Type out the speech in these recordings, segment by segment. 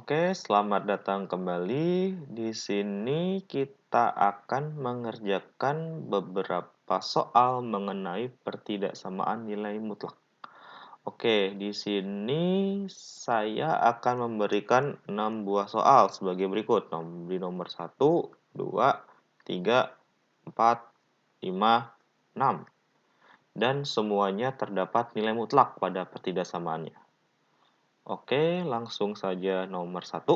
Oke, selamat datang kembali. Di sini kita akan mengerjakan beberapa soal mengenai pertidaksamaan nilai mutlak. Oke, di sini saya akan memberikan 6 buah soal sebagai berikut. Di nomor 1, 2, 3, 4, 5, 6. Dan semuanya terdapat nilai mutlak pada pertidaksamaannya. Oke, langsung saja nomor 1.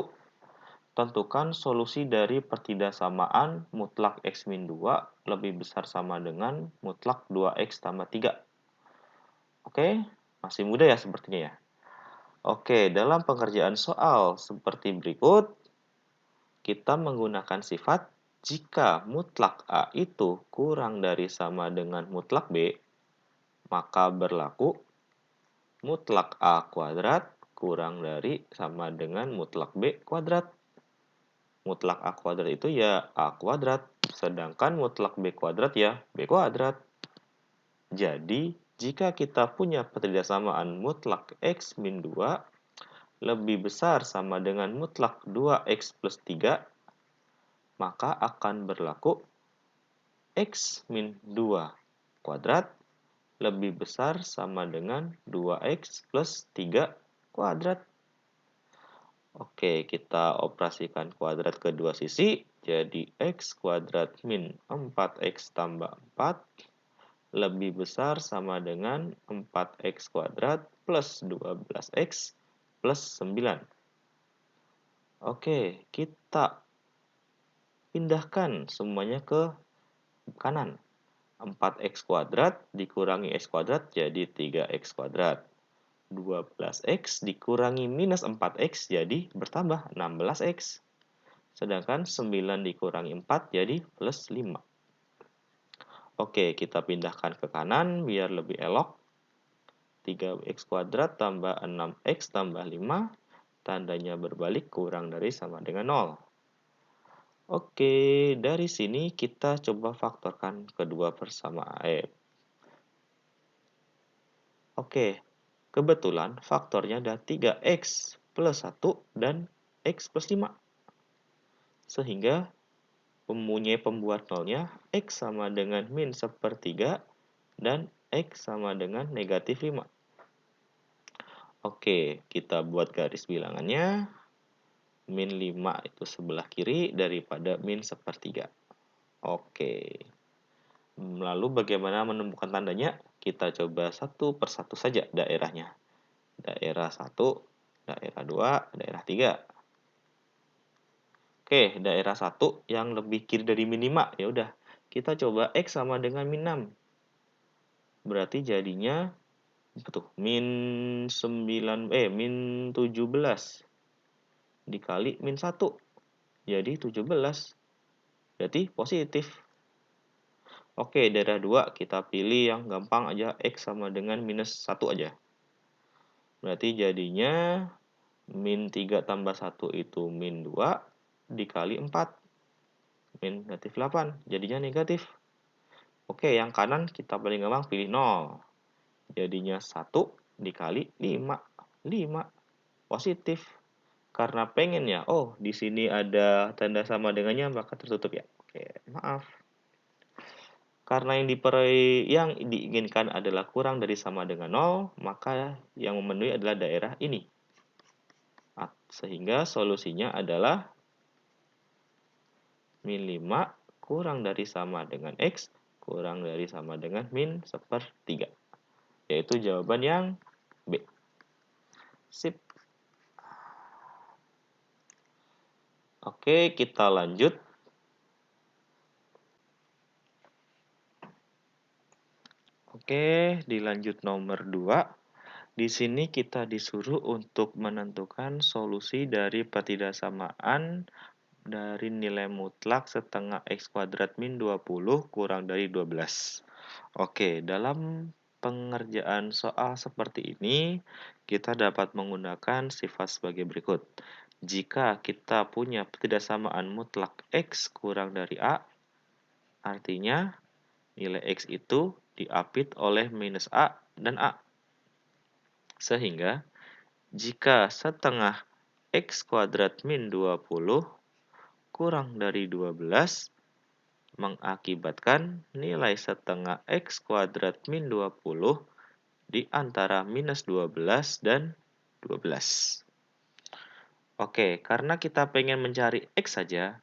Tentukan solusi dari pertidaksamaan mutlak x min 2 lebih besar sama dengan mutlak 2x tambah 3. Oke, masih mudah ya sepertinya ya. Oke, dalam pengerjaan soal seperti berikut, kita menggunakan sifat jika mutlak A itu kurang dari sama dengan mutlak B, maka berlaku mutlak A kuadrat kurang dari sama dengan mutlak B kuadrat. Mutlak A kuadrat itu ya A kuadrat, sedangkan mutlak B kuadrat ya B kuadrat. Jadi, jika kita punya pertidaksamaan mutlak X min 2 lebih besar sama dengan mutlak 2X plus 3, maka akan berlaku X min 2 kuadrat lebih besar sama dengan 2X plus 3 kuadrat. Oke, kita operasikan kuadrat kedua sisi, jadi X kuadrat min 4X tambah 4 lebih besar sama dengan 4X kuadrat plus 12X plus 9. Oke, kita pindahkan semuanya ke kanan. 4X kuadrat dikurangi X kuadrat jadi 3X kuadrat. 12X dikurangi minus 4X jadi bertambah 16X. Sedangkan 9 dikurangi 4 jadi plus 5. Oke, kita pindahkan ke kanan biar lebih elok. 3x kuadrat tambah 6x tambah 5. Tandanya berbalik kurang dari sama dengan 0. Oke, dari sini kita coba faktorkan kedua persamaan. Oke, kebetulan faktornya ada 3x plus 1 dan x plus 5. Sehingga mempunyai pembuat nolnya x sama dengan min sepertiga dan x sama dengan negatif 5. Oke, kita buat garis bilangannya. Min 5 itu sebelah kiri daripada min sepertiga. Oke. Lalu bagaimana menemukan tandanya? Kita coba satu persatu saja daerahnya. Daerah 1, daerah 2, daerah 3. Oke, daerah 1 yang lebih kiri dari min 5. Ya udah, kita coba x sama dengan min 6. Berarti jadinya betul, min 17 dikali min 1. Jadi 17. Berarti positif. Oke, daerah 2 kita pilih yang gampang aja, x sama dengan minus 1 aja. Berarti jadinya min 3 tambah 1 itu min 2 dikali 4. Min negatif 8, jadinya negatif. Oke, yang kanan kita paling gampang pilih 0. Jadinya 1 dikali 5. 5 positif. Karena pengen ya, oh di sini ada tanda sama dengannya maka tertutup ya. Oke, maaf. Karena yang diinginkan adalah kurang dari sama dengan 0, maka yang memenuhi adalah daerah ini. Sehingga solusinya adalah min 5 kurang dari sama dengan x kurang dari sama dengan min sepertiga. Yaitu jawaban yang B. Sip. Oke, kita lanjut. Oke, dilanjut nomor 2. Di sini kita disuruh untuk menentukan solusi dari pertidaksamaan dari nilai mutlak setengah x kuadrat min 20 kurang dari 12. Oke, dalam pengerjaan soal seperti ini, kita dapat menggunakan sifat sebagai berikut. Jika kita punya pertidaksamaan mutlak x kurang dari A, artinya nilai x itu diapit oleh minus A dan A. Sehingga, jika setengah X kuadrat min 20 kurang dari 12 mengakibatkan nilai setengah X kuadrat min 20 di antara minus 12 dan 12. Oke, karena kita pengen mencari X saja,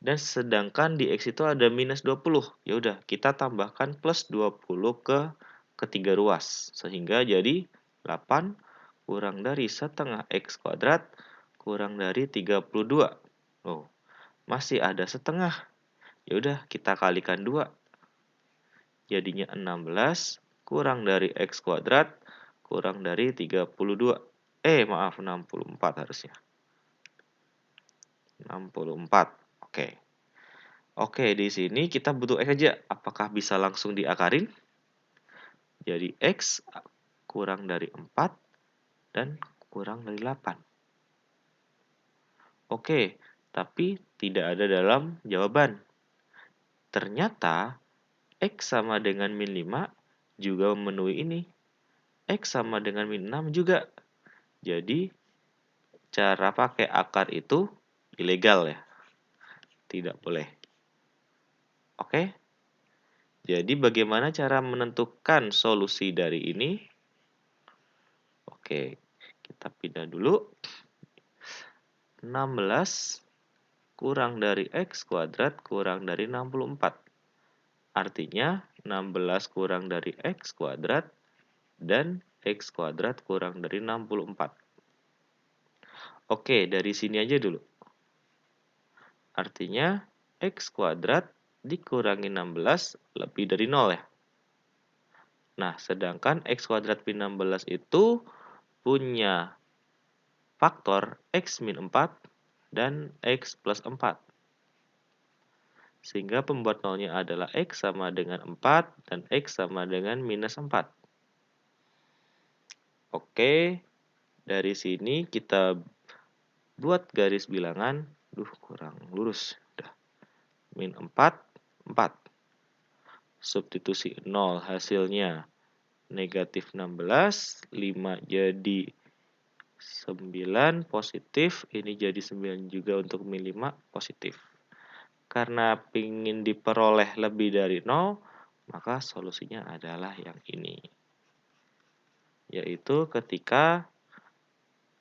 dan sedangkan di X itu ada minus 20, ya udah kita tambahkan plus 20 ke ketiga ruas, sehingga jadi 8 kurang dari setengah X kuadrat kurang dari 32. Oh, masih ada setengah. Ya udah kita kalikan 2. Jadinya 16 kurang dari X kuadrat kurang dari 32. Maaf, 64 harusnya. 64. Oke. Oke, di sini kita butuh X aja. Apakah bisa langsung diakarin? Jadi X kurang dari 4 dan kurang dari 8. Oke, tapi tidak ada dalam jawaban. Ternyata X sama dengan min 5 juga memenuhi ini. X sama dengan min 6 juga. Jadi, cara pakai akar itu ilegal ya. Tidak boleh. Oke? Jadi, bagaimana cara menentukan solusi dari ini? Oke, kita pindah dulu. 16 kurang dari X kuadrat kurang dari 64. Artinya, 16 kurang dari X kuadrat dan X kuadrat kurang dari 64. Oke, dari sini aja dulu. Artinya, X kuadrat dikurangi 16 lebih dari 0 ya. Nah, sedangkan X kuadrat min 16 itu punya faktor X min 4 dan X plus 4. Sehingga pembuat nolnya adalah X sama dengan 4 dan X sama dengan minus 4. Oke, dari sini kita buat garis bilangan. Kurang lurus. Udah. Min 4, 4. Substitusi 0 hasilnya negatif 16, 5 jadi 9 positif, ini jadi 9 juga untuk min 5 positif. Karena ingin diperoleh lebih dari 0, maka solusinya adalah yang ini. Yaitu ketika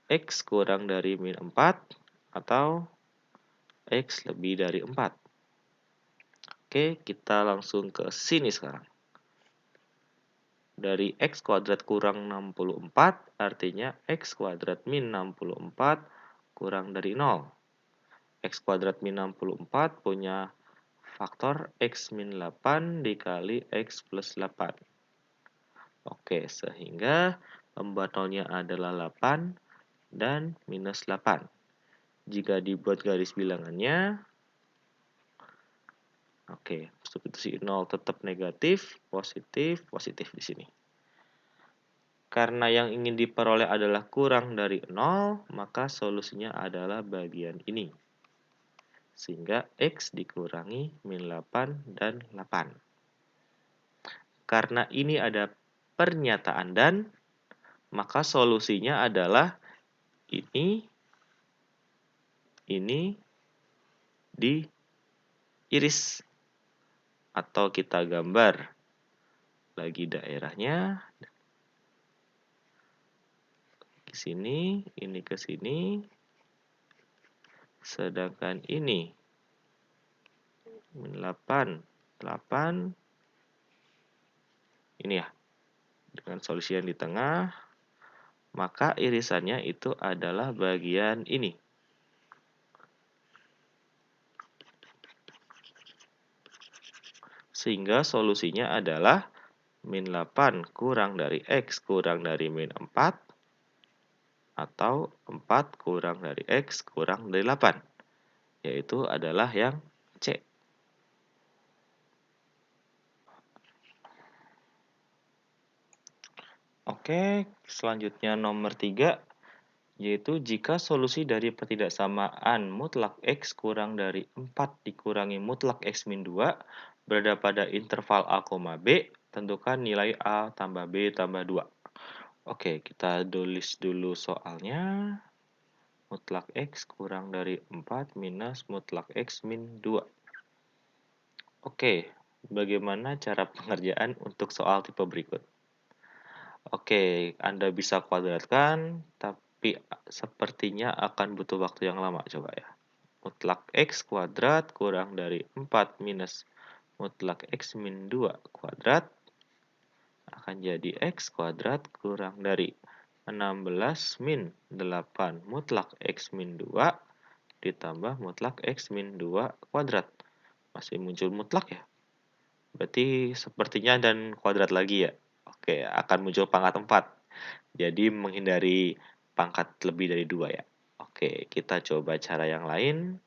X kurang dari min 4 atau X lebih dari 4. Oke, kita langsung ke sini sekarang. Dari X kuadrat kurang 64, artinya X kuadrat min 64 kurang dari 0. X kuadrat min 64 punya faktor X min 8 dikali X plus 8. Oke, sehingga pembuat nolnya adalah 8 dan minus 8. Jika dibuat garis bilangannya, oke, substitusi 0 tetap negatif, positif, positif di sini. Karena yang ingin diperoleh adalah kurang dari 0, maka solusinya adalah bagian ini. Sehingga X dikurangi min 8 dan 8. Karena ini ada pernyataan dan, maka solusinya adalah ini diiris. Atau kita gambar lagi daerahnya. Ke sini, ini ke sini. Sedangkan ini min 8, 8. Ini ya. Dengan solusi yang di tengah, maka irisannya itu adalah bagian ini. Sehingga solusinya adalah min 8 kurang dari X kurang dari min 4 atau 4 kurang dari X kurang dari 8. Yaitu adalah yang C. Oke, selanjutnya nomor 3. Yaitu jika solusi dari pertidaksamaan mutlak X kurang dari 4 dikurangi mutlak X min 2 berada pada interval A, B, tentukan nilai A tambah B tambah 2. Oke, kita tulis dulu soalnya mutlak X kurang dari 4 minus mutlak X min 2. Oke, bagaimana cara pengerjaan untuk soal tipe berikut? Oke, Anda bisa kuadratkan, tapi sepertinya akan butuh waktu yang lama. Coba ya. Mutlak X kuadrat kurang dari 4 minus mutlak X min 2 kuadrat akan jadi X kuadrat kurang dari 16 min 8 mutlak X min 2 ditambah mutlak X min 2 kuadrat. Masih muncul mutlak ya? Berarti sepertinya dan kuadrat lagi ya? Oke, akan muncul pangkat 4. Jadi menghindari pangkat lebih dari 2 ya. Oke, kita coba cara yang lain.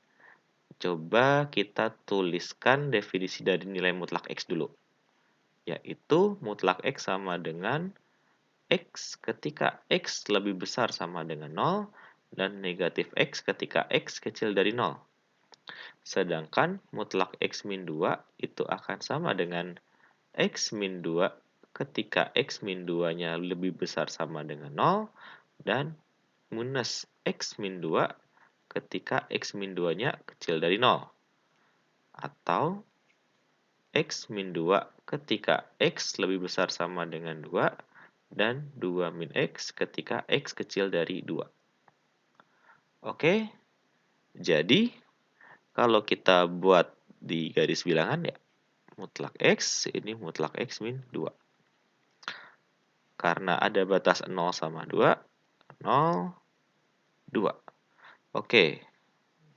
Coba kita tuliskan definisi dari nilai mutlak X dulu. Yaitu mutlak X sama dengan X ketika X lebih besar sama dengan 0 dan negatif X ketika X kecil dari 0. Sedangkan mutlak X min 2 itu akan sama dengan X min 2 ketika X min 2-nya lebih besar sama dengan 0 dan minus X min 2 ketika X min 2-nya kecil dari 0. Atau X min 2 ketika X lebih besar sama dengan 2 dan 2 min X ketika X kecil dari 2. Oke, jadi kalau kita buat di garis bilangan ya, mutlak X, ini mutlak X min 2. Karena ada batas 0 sama 2, 0, 2. Oke,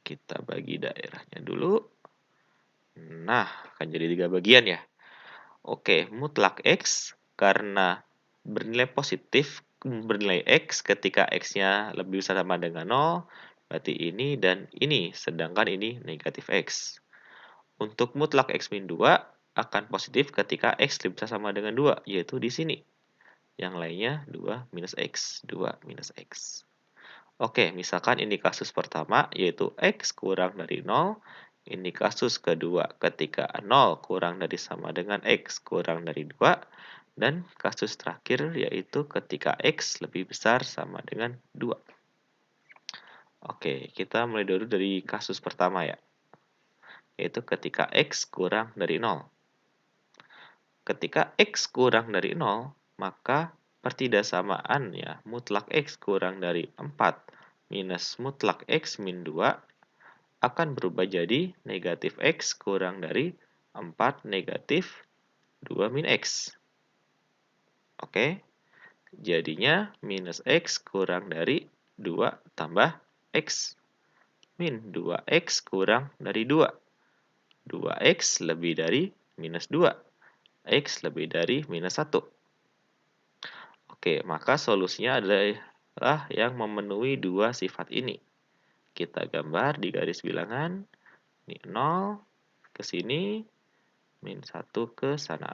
kita bagi daerahnya dulu. Nah, akan jadi 3 bagian ya. Oke, mutlak X karena bernilai positif, bernilai X ketika X-nya lebih besar sama dengan 0, berarti ini dan ini, sedangkan ini negatif X. Untuk mutlak X min 2 akan positif ketika X lebih besar sama dengan 2, yaitu di sini. Yang lainnya 2 minus X, 2 minus X. Oke, misalkan ini kasus pertama, yaitu X kurang dari 0. Ini kasus kedua ketika 0 kurang dari sama dengan X kurang dari 2. Dan kasus terakhir yaitu ketika X lebih besar sama dengan 2. Oke, kita mulai dulu dari kasus pertama ya. Yaitu ketika X kurang dari 0. Ketika X kurang dari 0, maka pertidaksamaan mutlak X kurang dari 4 minus mutlak X min 2 akan berubah jadi negatif X kurang dari 4 negatif 2 min X. Oke, jadinya minus X kurang dari 2 tambah X. Min 2X kurang dari 2. 2X lebih dari minus 2. X lebih dari minus 1. Oke, maka solusinya adalah yang memenuhi dua sifat ini. Kita gambar di garis bilangan. Ini 0 ke sini, min 1 ke sana.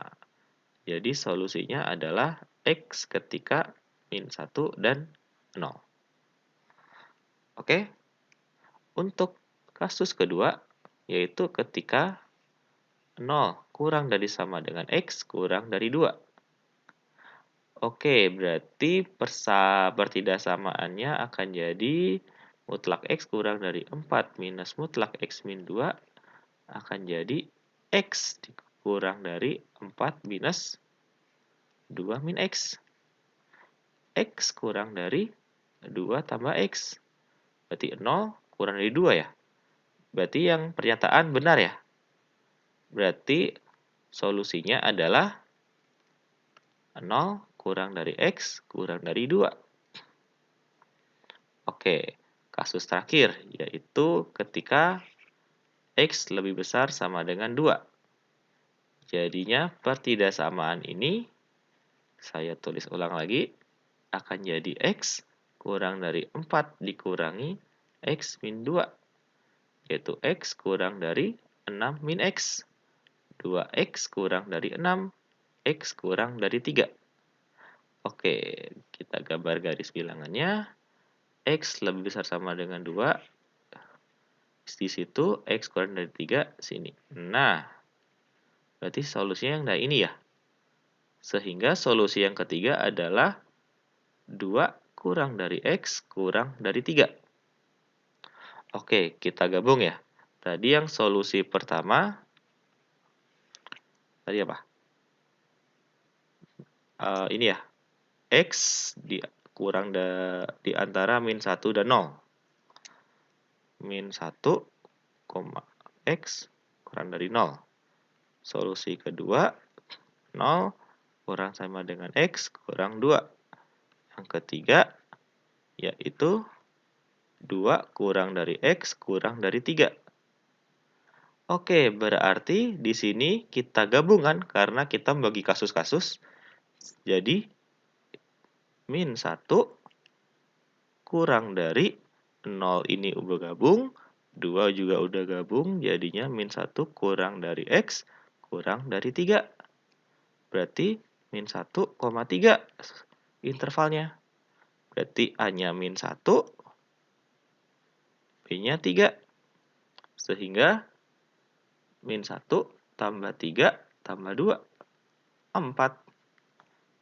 Jadi solusinya adalah X ketika min 1 dan 0. Oke? Untuk kasus kedua, yaitu ketika 0 kurang dari sama dengan X kurang dari 2. Oke, berarti pertidaksamaannya akan jadi mutlak X kurang dari 4 minus mutlak X min 2 akan jadi X kurang dari 4 minus 2 min X. X kurang dari 2 tambah X. Berarti 0 kurang dari 2 ya. Berarti yang pernyataan benar ya. Berarti solusinya adalah 0 kurang dari X kurang dari 2. Oke, kasus terakhir yaitu ketika X lebih besar sama dengan 2. Jadinya pertidaksamaan ini, saya tulis ulang lagi, akan jadi X kurang dari 4 dikurangi X min 2. Yaitu X kurang dari 6 min X. 2X kurang dari 6, X kurang dari 3. Oke, kita gambar garis bilangannya. X lebih besar sama dengan 2. Di situ X kurang dari 3, sini. Nah, berarti solusinya yang ini ya. Sehingga solusi yang ketiga adalah 2 kurang dari X kurang dari 3. Oke, kita gabung ya. Tadi yang solusi pertama, tadi apa? Ini ya, X kurang di antara min 1 dan 0. Min 1, X kurang dari 0. Solusi kedua, 0 kurang sama dengan X kurang 2. Yang ketiga, yaitu 2 kurang dari X kurang dari 3. Oke, berarti di sini kita gabungkan karena kita membagi kasus-kasus. Jadi, min 1 kurang dari 0 ini udah gabung, 2 juga udah gabung, jadinya min 1 kurang dari X kurang dari 3. Berarti min 1,3 intervalnya. Berarti A-nya min 1, B-nya 3. Sehingga min 1 tambah 3 tambah 2, 4.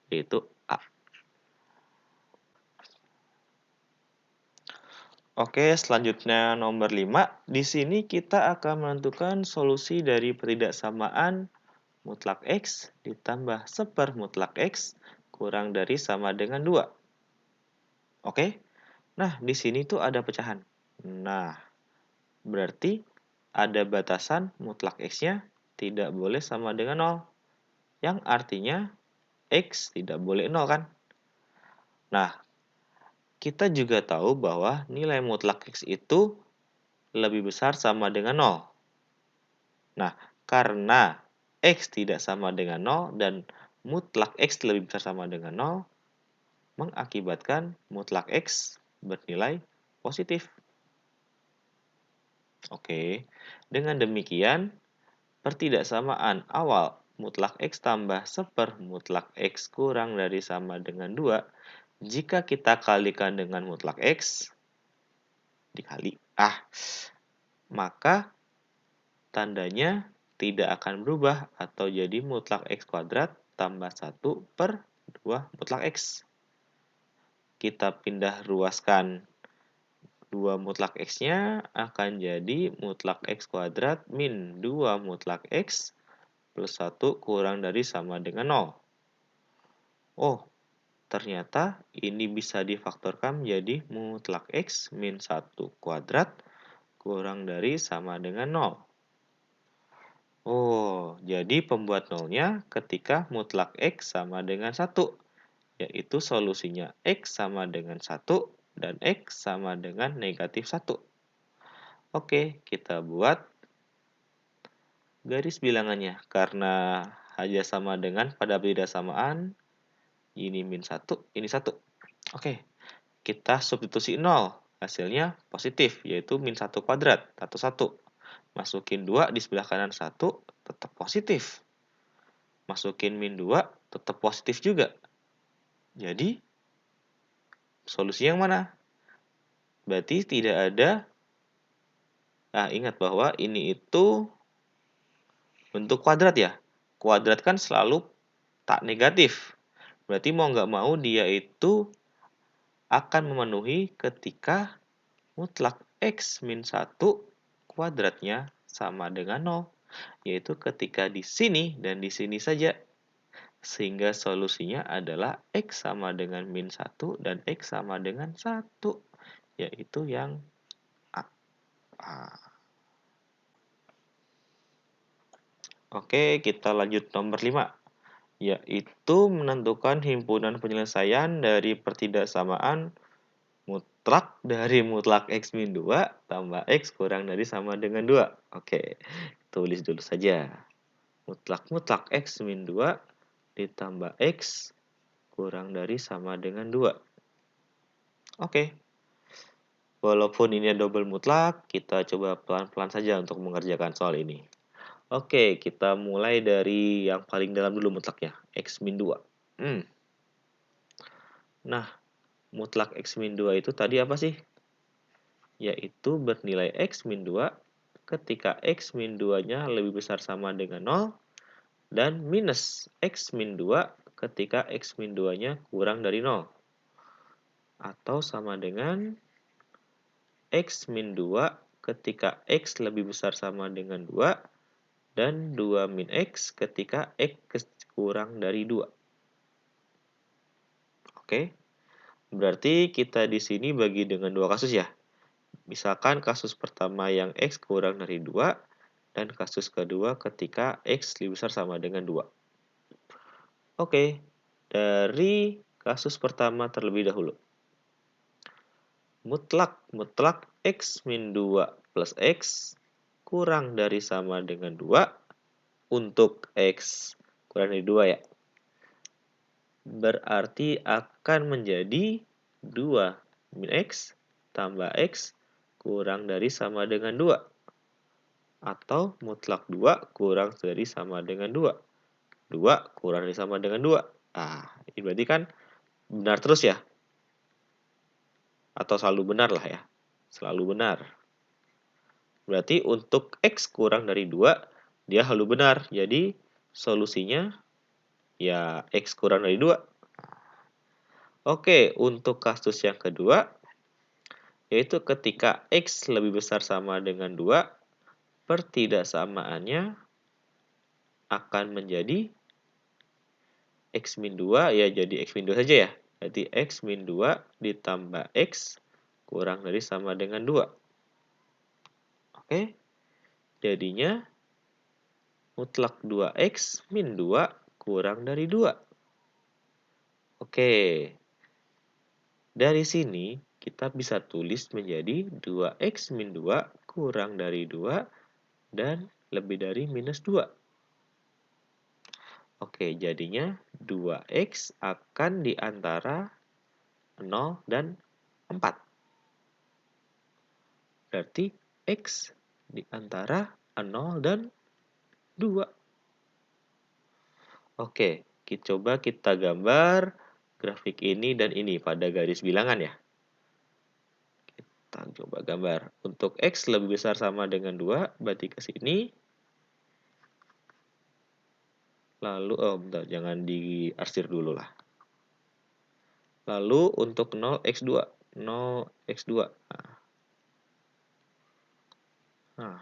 Yaitu A. Oke, selanjutnya nomor 5. Di sini kita akan menentukan solusi dari pertidaksamaan mutlak X ditambah sepermutlak X kurang dari sama dengan 2. Oke? Nah, di sini tuh ada pecahan. Nah, berarti ada batasan mutlak X-nya tidak boleh sama dengan 0. Yang artinya X tidak boleh 0 kan? Nah, kita juga tahu bahwa nilai mutlak X itu lebih besar sama dengan 0. Nah, karena X tidak sama dengan 0 dan mutlak X lebih besar sama dengan 0, mengakibatkan mutlak X bernilai positif. Oke, dengan demikian, pertidaksamaan awal mutlak X tambah sepermutlak X kurang dari sama dengan 2, jika kita kalikan dengan mutlak X, dikali maka tandanya tidak akan berubah atau jadi mutlak X kuadrat tambah 1 per 2 mutlak X. Kita pindah ruaskan 2 mutlak X-nya akan jadi mutlak X kuadrat min 2 mutlak X plus 1 kurang dari sama dengan 0. Oh, ternyata ini bisa difaktorkan menjadi mutlak X min 1 kuadrat kurang dari sama dengan 0. Oh, jadi pembuat nolnya ketika mutlak X sama dengan 1, yaitu solusinya X sama dengan 1 dan X sama dengan negatif 1. Oke, kita buat garis bilangannya. Karena hanya sama dengan pada pertidaksamaan, ini min 1, ini 1. Oke, kita substitusi 0. Hasilnya positif, yaitu min 1 kuadrat, atau 1. Masukin 2 di sebelah kanan 1, tetap positif. Masukin min 2, tetap positif juga. Jadi, solusi yang mana? Berarti tidak ada. Nah, ingat bahwa ini itu bentuk kuadrat ya. Kuadrat kan selalu tak negatif. Berarti mau nggak mau dia itu akan memenuhi ketika mutlak X min 1 kuadratnya sama dengan 0. Yaitu ketika di sini dan di sini saja. Sehingga solusinya adalah X sama dengan min 1 dan X sama dengan 1. Yaitu yang A. Oke, kita lanjut nomor 5. Yaitu menentukan himpunan penyelesaian dari pertidaksamaan mutlak dari mutlak X min 2 tambah X kurang dari sama dengan 2. Oke, tulis dulu saja. Mutlak X min 2 ditambah X kurang dari sama dengan 2. Oke. Walaupun ini double mutlak, kita coba pelan-pelan saja untuk mengerjakan soal ini. Oke, kita mulai dari yang paling dalam dulu mutlaknya, X min 2. Nah, mutlak X min 2 itu tadi apa sih? Yaitu bernilai X min 2 ketika X min 2-nya lebih besar sama dengan 0 dan minus X min 2 ketika X min 2-nya kurang dari 0. Atau sama dengan X min 2 ketika X lebih besar sama dengan 2, dan 2 min X ketika X kurang dari 2. Oke, berarti kita di sini bagi dengan dua kasus ya. Misalkan kasus pertama yang X kurang dari 2, dan kasus kedua ketika X lebih besar sama dengan 2. Oke, dari kasus pertama terlebih dahulu. Mutlak X min 2 plus X kurang dari sama dengan 2 untuk X kurang dari 2 ya. Berarti akan menjadi 2 min X tambah X kurang dari sama dengan 2. Atau mutlak 2 kurang dari sama dengan 2. 2 kurang dari sama dengan 2. Ini berarti kan benar terus ya? Atau selalu benar lah ya? Selalu benar. Berarti untuk X kurang dari 2, dia selalu benar. Jadi solusinya ya X kurang dari 2. Oke, untuk kasus yang kedua, yaitu ketika X lebih besar sama dengan 2, pertidaksamaannya akan menjadi X min 2, ya jadi X min 2 saja ya. Berarti X min 2 ditambah X kurang dari sama dengan 2. Oke, jadinya mutlak 2X min 2 kurang dari 2. Oke, dari sini kita bisa tulis menjadi 2X min 2 kurang dari 2 dan lebih dari minus 2. Oke, jadinya 2X akan di antara 0 dan 4. Berarti X di antara 0 dan 2. Oke, coba kita gambar grafik ini dan ini pada garis bilangan ya. Kita coba gambar. Untuk X lebih besar sama dengan 2, berarti ke sini. Lalu, bentar, jangan diarsir dulu lah. Lalu untuk 0x2. 0x2. Nah,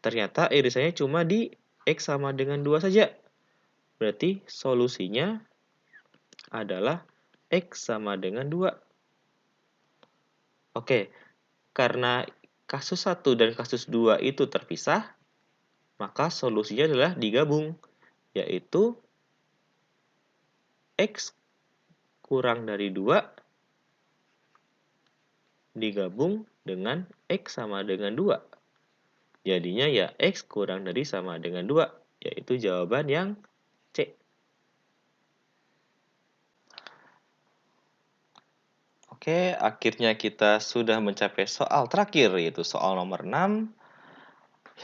ternyata irisannya cuma di X sama dengan 2 saja. Berarti solusinya adalah X sama dengan 2. Oke, karena kasus 1 dan kasus 2 itu terpisah, maka solusinya adalah digabung, yaitu X kurang dari 2 digabung dengan X sama dengan 2. Jadinya ya X kurang dari sama dengan 2, yaitu jawaban yang C. Oke, akhirnya kita sudah mencapai soal terakhir, yaitu soal nomor 6,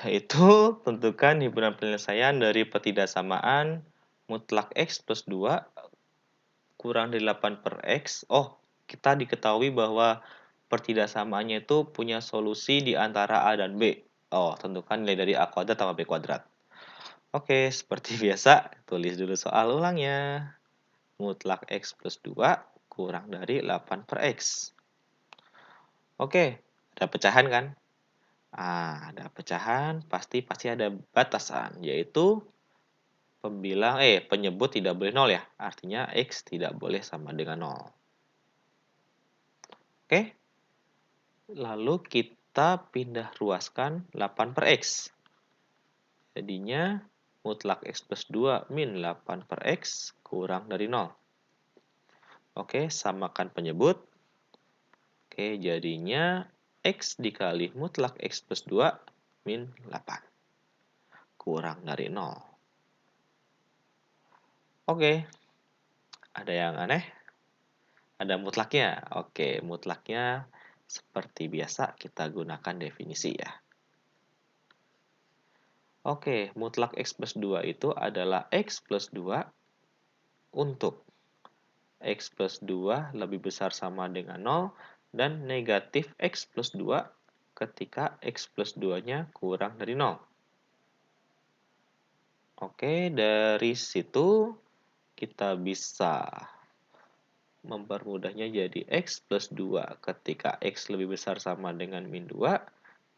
yaitu tentukan himpunan penyelesaian dari pertidaksamaan mutlak X plus 2 kurang dari 8 per X. Kita diketahui bahwa pertidaksamaannya itu punya solusi di antara A dan B. Tentukan nilai dari A kuadrat tambah B kuadrat. Oke, seperti biasa, tulis dulu soal ulangnya. Mutlak X plus 2 kurang dari 8 per X. Oke, ada pecahan kan? Ada pecahan, pasti ada batasan, yaitu penyebut tidak boleh 0 ya. Artinya X tidak boleh sama dengan 0. Oke, lalu kita pindah ruaskan 8 per X. Jadinya mutlak X plus 2 min 8 per X kurang dari 0. Oke, samakan penyebut. Oke, jadinya X dikali mutlak X plus 2 min 8 kurang dari 0. Oke, ada yang aneh? Ada mutlaknya. Oke, mutlaknya seperti biasa kita gunakan definisi ya. Oke, mutlak X plus 2 itu adalah X plus 2 untuk X plus 2 lebih besar sama dengan 0 dan negatif X plus 2 ketika X plus 2-nya kurang dari 0. Oke, dari situ kita bisa mempermudahnya jadi X plus 2 ketika X lebih besar sama dengan min 2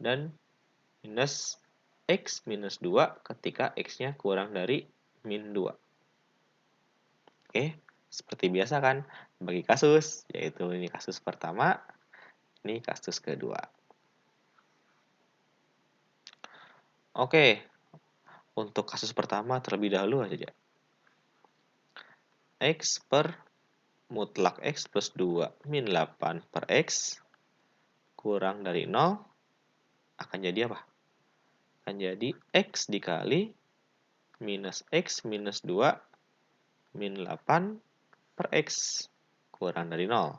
dan minus X minus 2 ketika X-nya kurang dari min 2. Oke, seperti biasa kan, bagi kasus, yaitu ini kasus pertama, ini kasus kedua. Oke, untuk kasus pertama terlebih dahulu aja. X per mutlak X plus 2 min 8 per X kurang dari 0 akan jadi apa? Akan jadi X dikali minus X minus 2 min 8 per X kurang dari 0.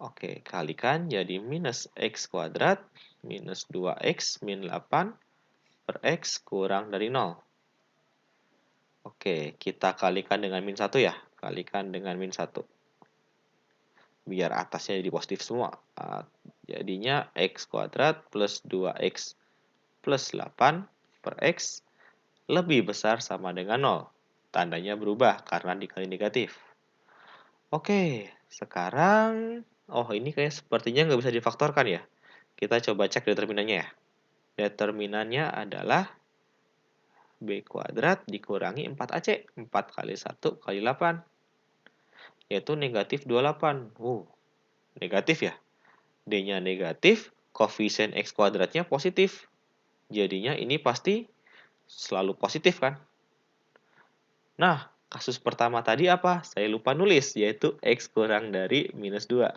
Oke, kalikan jadi minus X kuadrat minus 2X min 8 per X kurang dari 0. Oke, kita kalikan dengan min 1 ya. Kalikan dengan min 1. Biar atasnya jadi positif semua. Jadinya X kuadrat plus 2X plus 8 per X lebih besar sama dengan 0. Tandanya berubah karena dikali negatif. Oke, sekarang... Oh, ini kayak sepertinya nggak bisa difaktorkan ya. Kita coba cek determinannya ya. Determinannya adalah B kuadrat dikurangi 4AC. 4 kali 1 kali 8. Yaitu negatif 28. Negatif ya. D-nya negatif, koefisien X kuadratnya positif. Jadinya ini pasti selalu positif kan? Nah, kasus pertama tadi apa? Saya lupa nulis, yaitu X kurang dari minus 2.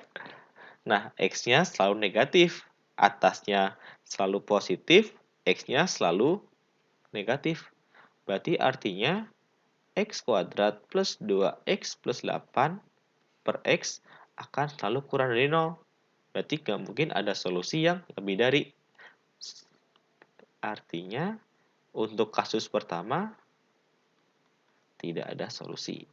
Nah, X-nya selalu negatif. Atasnya selalu positif, X-nya selalu negatif. Berarti artinya X kuadrat plus 2X plus 8 per X akan selalu kurang dari 0. Berarti nggak mungkin ada solusi yang lebih dari. Artinya, untuk kasus pertama, tidak ada solusi.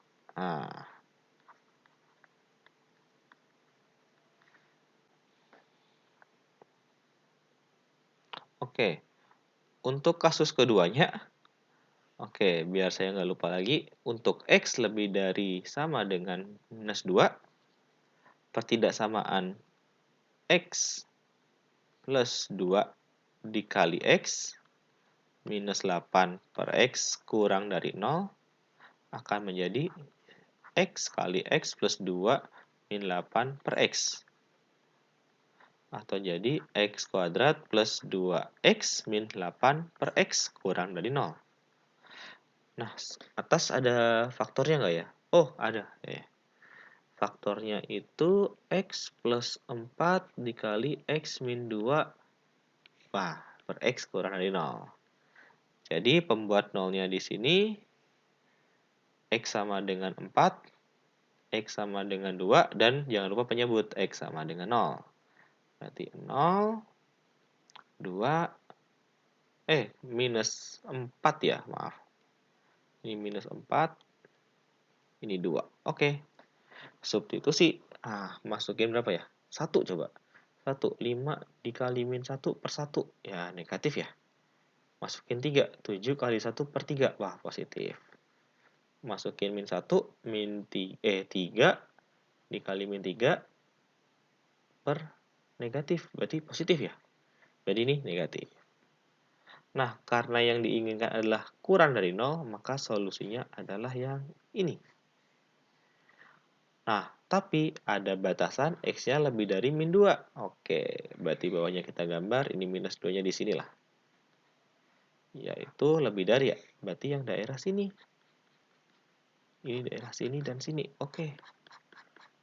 Oke, untuk kasus keduanya, oke, biar saya nggak lupa lagi, untuk X lebih dari sama dengan minus 2, pertidaksamaan X plus 2 dikali X minus 8 per X kurang dari 0 akan menjadi X kali X plus 2 min 8 per X. Atau jadi X kuadrat plus 2X min 8 per X kurang dari 0. Nah, atas ada faktornya nggak ya? Oh, ada. Faktornya itu X plus 4 dikali X min 2 per X kurang dari 0. Jadi, pembuat nolnya di sini X sama dengan 4, X sama dengan 2, dan jangan lupa penyebut X sama dengan 0. Berarti 0, 2, minus 4 ya, maaf. Ini minus 4, ini 2. Oke. Substitusi. Masukin berapa ya? 1 coba. 1, 5 dikali min 1 per 1. Ya, negatif ya. Masukin 3, 7 kali 1 per 3. Wah, positif. Masukin min 1, 3 dikali min 3 per negatif. Berarti positif ya. Jadi ini negatif. Nah, karena yang diinginkan adalah kurang dari 0, maka solusinya adalah yang ini. Nah, tapi ada batasan X-nya lebih dari min 2. Oke, berarti bawahnya kita gambar, ini minus 2-nya di sinilah. Yaitu lebih dari ya, berarti yang daerah sini. Ini daerah sini dan sini. Oke,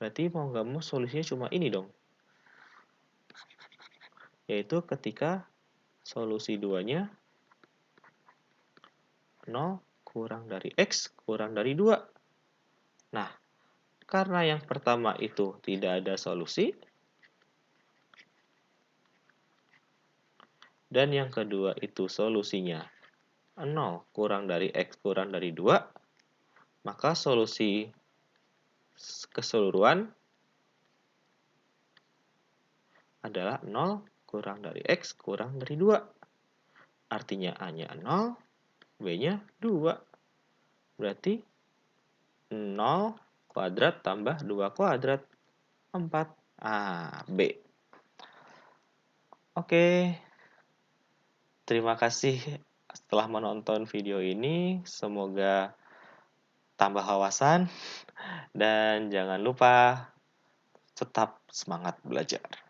berarti mau nggak mau solusinya cuma ini dong. Yaitu ketika solusi 2-nya 0 kurang dari X kurang dari 2. Nah, karena yang pertama itu tidak ada solusi, dan yang kedua itu solusinya 0 kurang dari X kurang dari 2, maka solusi keseluruhan adalah 0 kurang dari X kurang dari 2. Artinya A-nya 0, B-nya 2. Berarti 0 kuadrat tambah 2 kuadrat, 4. B. Oke, terima kasih setelah menonton video ini. Semoga tambah wawasan dan jangan lupa tetap semangat belajar.